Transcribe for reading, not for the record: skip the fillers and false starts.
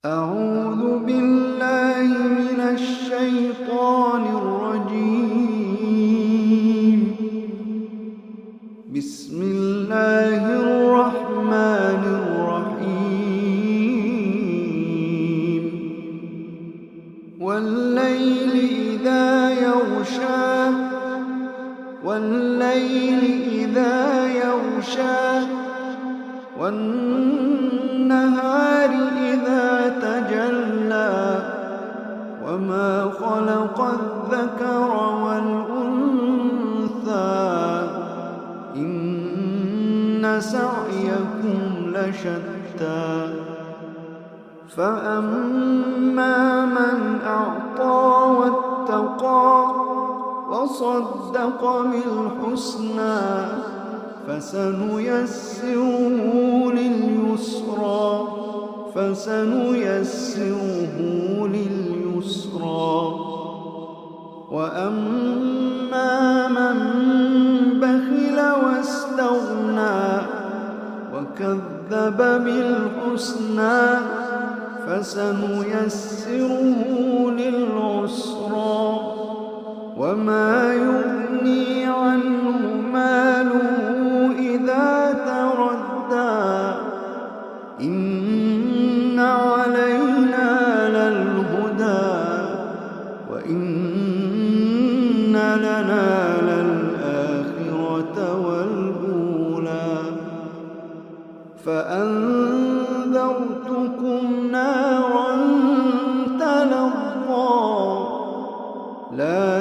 أعوذ بالله من الشيطان الرجيم. بسم الله الرحمن الرحيم. والليل إذا يغشى والليل إذا يغشى والنهار إذا تجلى وما خلق الذكر والأنثى إن سعيكم لشتى فأما من أعطى واتقى وصدق بالحسنى فسنيسره لليسرى وأما من بخل واستغنى وكذب بالحسنى فسنيسره للعسرى وما يغني عنه ماله إذا تردى إن علينا للهدى وإن لنا للآخرة والأولى فأنذرتكم نارا تلظى لا